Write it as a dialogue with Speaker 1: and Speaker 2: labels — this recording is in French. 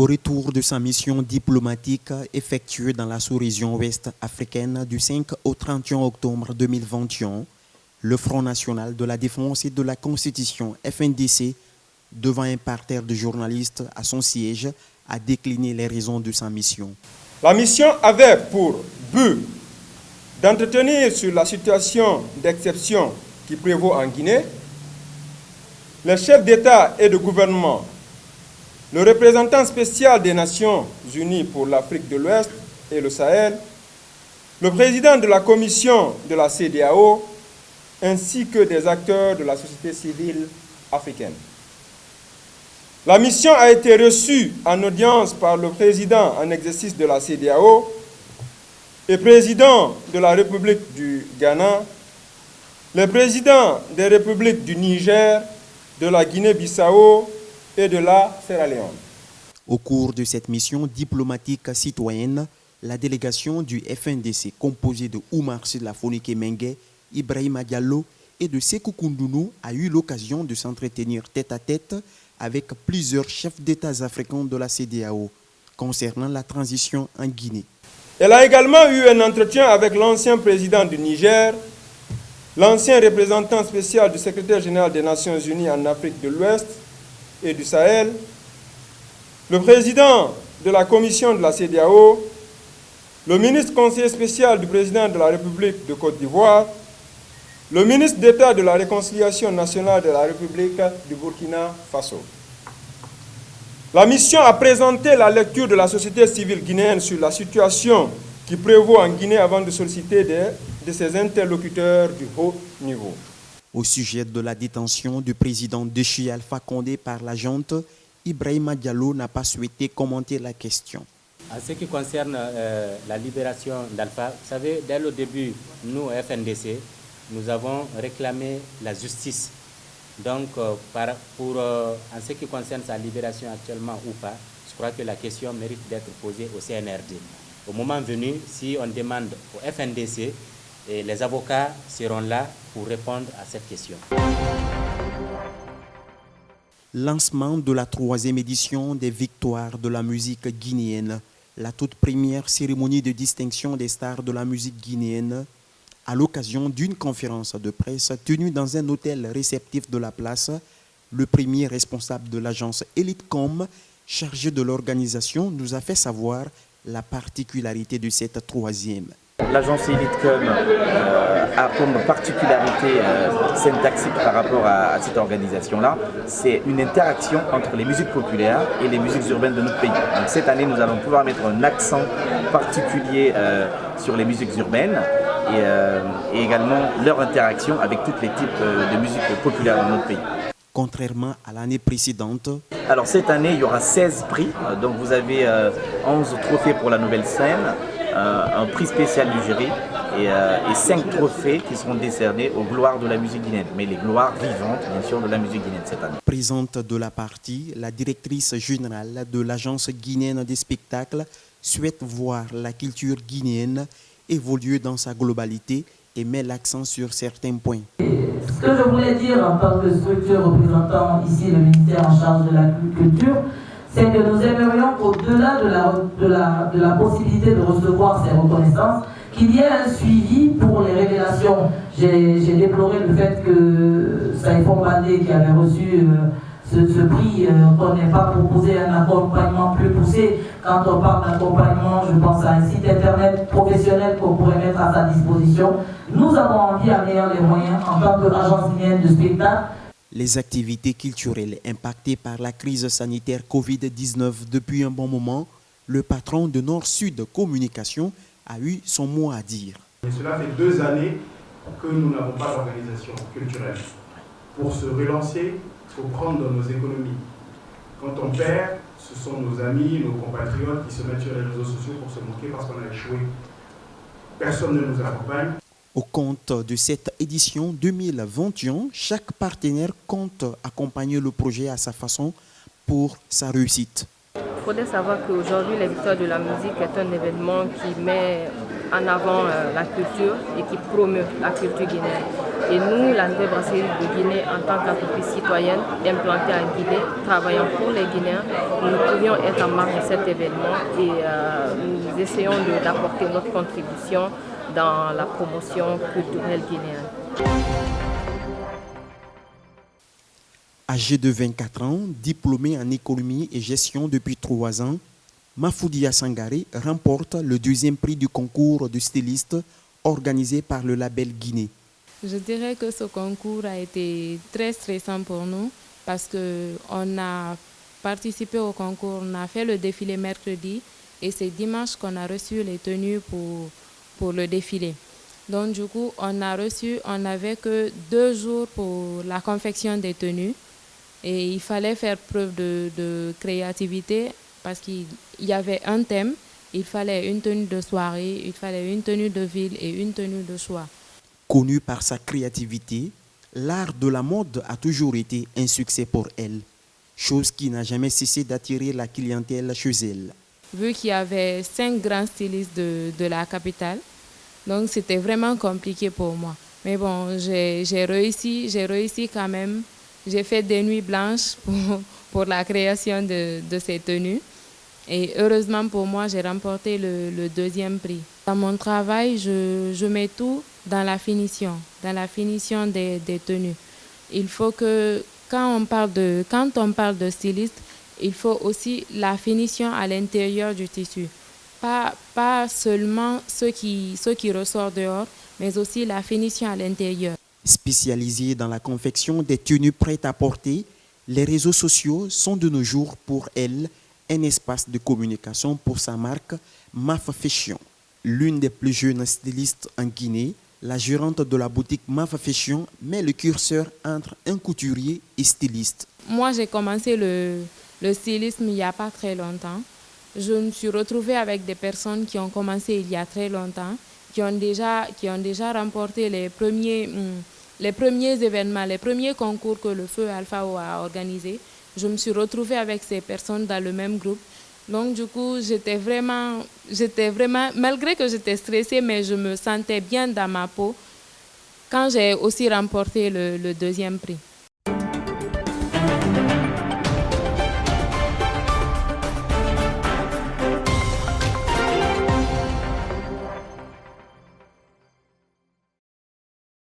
Speaker 1: Au retour de sa mission diplomatique effectuée dans la sous-région ouest africaine du 5 au 31 octobre 2021, le Front national de la défense et de la Constitution, FNDC, devant un parterre de journalistes à son siège, a décliné les raisons de sa mission.
Speaker 2: La mission avait pour but d'entretenir sur la situation d'exception qui prévaut en Guinée, les chefs d'État et de gouvernement, le représentant spécial des Nations Unies pour l'Afrique de l'Ouest et le Sahel, le président de la commission de la CEDEAO, ainsi que des acteurs de la société civile africaine. La mission a été reçue en audience par le président en exercice de la CEDEAO et président de la République du Ghana, le président des républiques du Niger, de la Guinée-Bissau et de la Sierra Leone.
Speaker 1: Au cours de cette mission diplomatique citoyenne, la délégation du FNDC, composée de Oumar Sidlafonike Mengue, Ibrahima Diallo et de Sékou Koundounou, a eu l'occasion de s'entretenir tête à tête avec plusieurs chefs d'État africains de la CEDEAO concernant la transition en Guinée.
Speaker 2: Elle a également eu un entretien avec l'ancien président du Niger, l'ancien représentant spécial du secrétaire général des Nations Unies en Afrique de l'Ouest et du Sahel, le président de la commission de la CEDEAO, le ministre conseiller spécial du président de la République de Côte d'Ivoire, le ministre d'État de la Réconciliation nationale de la République du Burkina Faso. La mission a présenté la lecture de la société civile guinéenne sur la situation qui prévaut en Guinée avant de solliciter de ses interlocuteurs du haut niveau.
Speaker 1: Au sujet de la détention du président Déchi Alpha Condé par la junte, Ibrahima Diallo n'a pas souhaité commenter la question.
Speaker 3: En ce qui concerne la libération d'Alpha, vous savez, dès le début, nous, FNDC, nous avons réclamé la justice. Donc, en ce qui concerne sa libération actuellement ou pas, je crois que la question mérite d'être posée au CNRD. Au moment venu, si on demande au FNDC, et les avocats seront là pour répondre à cette question.
Speaker 1: Lancement de la 3e édition des Victoires de la musique guinéenne, la toute première cérémonie de distinction des stars de la musique guinéenne, à l'occasion d'une conférence de presse tenue dans un hôtel réceptif de la place. Le premier responsable de l'agence EliteCom, chargé de l'organisation, nous a fait savoir la particularité de cette 3e.
Speaker 4: L'agence EliteCom a comme particularité syntaxique par rapport à cette organisation-là, c'est une interaction entre les musiques populaires et les musiques urbaines de notre pays. Donc cette année, nous allons pouvoir mettre un accent particulier sur les musiques urbaines et également leur interaction avec tous les types de musiques populaires dans notre pays.
Speaker 1: Contrairement à l'année précédente.
Speaker 4: Alors cette année, il y aura 16 prix, donc vous avez 11 trophées pour la nouvelle scène, un prix spécial du jury et 5 trophées qui seront décernés aux gloires de la musique guinéenne, mais les gloires vivantes bien sûr de la musique guinéenne cette année.
Speaker 1: Présente de la partie, la directrice générale de l'agence guinéenne des spectacles souhaite voir la culture guinéenne évoluer dans sa globalité et met l'accent sur certains points.
Speaker 5: Ce que je voulais dire en tant que structure représentant ici le ministère en charge de la culture, c'est que nous aimerions qu'au-delà de la possibilité de recevoir ces reconnaissances, qu'il y ait un suivi pour les révélations. J'ai déploré le fait que Saïfon Bandé, qui avait reçu ce prix, qu'on n'ait pas proposé un accompagnement plus poussé. Quand on parle d'accompagnement, je pense à un site internet professionnel qu'on pourrait mettre à sa disposition. Nous avons envie, en ayant les moyens, en tant qu'agence guinéenne de spectacle.
Speaker 1: Les activités culturelles impactées par la crise sanitaire Covid-19 depuis un bon moment, le patron de Nord-Sud Communication a eu son mot à dire.
Speaker 6: Et cela fait 2 années que nous n'avons pas d'organisation culturelle. Pour se relancer, il faut prendre nos économies. Quand on perd, ce sont nos amis, nos compatriotes qui se mettent sur les réseaux sociaux pour se moquer parce qu'on a échoué. Personne ne nous accompagne.
Speaker 1: Au compte de cette édition 2021, chaque partenaire compte accompagner le projet à sa façon pour sa réussite.
Speaker 7: Il faudrait savoir qu'aujourd'hui, les Victoires de la musique est un événement qui met en avant la culture et qui promeut la culture guinéenne. Et nous, la Nouvelle Brasserie de Guinée, en tant qu'entreprise citoyenne implantée en Guinée, travaillant pour les Guinéens, nous pouvions être en marge de cet événement et nous essayons d'apporter notre contribution dans la promotion culturelle guinéenne.
Speaker 1: Âgé de 24 ans, diplômé en économie et gestion depuis 3 ans, Mafoudia Sangaré remporte le 2e prix du concours de styliste organisé par le label Guinée.
Speaker 8: Je dirais que ce concours a été très stressant pour nous parce qu'on a participé au concours, on a fait le défilé mercredi et c'est dimanche qu'on a reçu les tenues pour le défilé. Donc du coup, on n'avait que 2 jours pour la confection des tenues et il fallait faire preuve de créativité parce qu'il y avait un thème, il fallait une tenue de soirée, il fallait une tenue de ville et une tenue de choix.
Speaker 1: Connue par sa créativité, l'art de la mode a toujours été un succès pour elle, chose qui n'a jamais cessé d'attirer la clientèle chez elle.
Speaker 8: Vu qu'il y avait 5 grands stylistes de la capitale, donc c'était vraiment compliqué pour moi. Mais bon, j'ai réussi quand même. J'ai fait des nuits blanches pour la création de ces tenues. Et heureusement pour moi, j'ai remporté le 2e prix. Dans mon travail, je mets tout dans la finition des tenues. Il faut que quand on parle de styliste, il faut aussi la finition à l'intérieur du tissu. Pas seulement ce qui ressort dehors, mais aussi la finition à l'intérieur.
Speaker 1: Spécialisée dans la confection des tenues prêtes à porter, les réseaux sociaux sont de nos jours pour elle un espace de communication pour sa marque Maf Fashion. L'une des plus jeunes stylistes en Guinée, la gérante de la boutique Maf Fashion met le curseur entre un couturier et styliste.
Speaker 8: Moi, j'ai commencé le stylisme il n'y a pas très longtemps. Je me suis retrouvée avec des personnes qui ont commencé il y a très longtemps, qui ont déjà remporté les premiers événements, les premiers concours que le Feu Alpha a organisés. Je me suis retrouvée avec ces personnes dans le même groupe. Donc du coup, j'étais vraiment, malgré que j'étais stressée, mais je me sentais bien dans ma peau quand j'ai aussi remporté le 2e prix.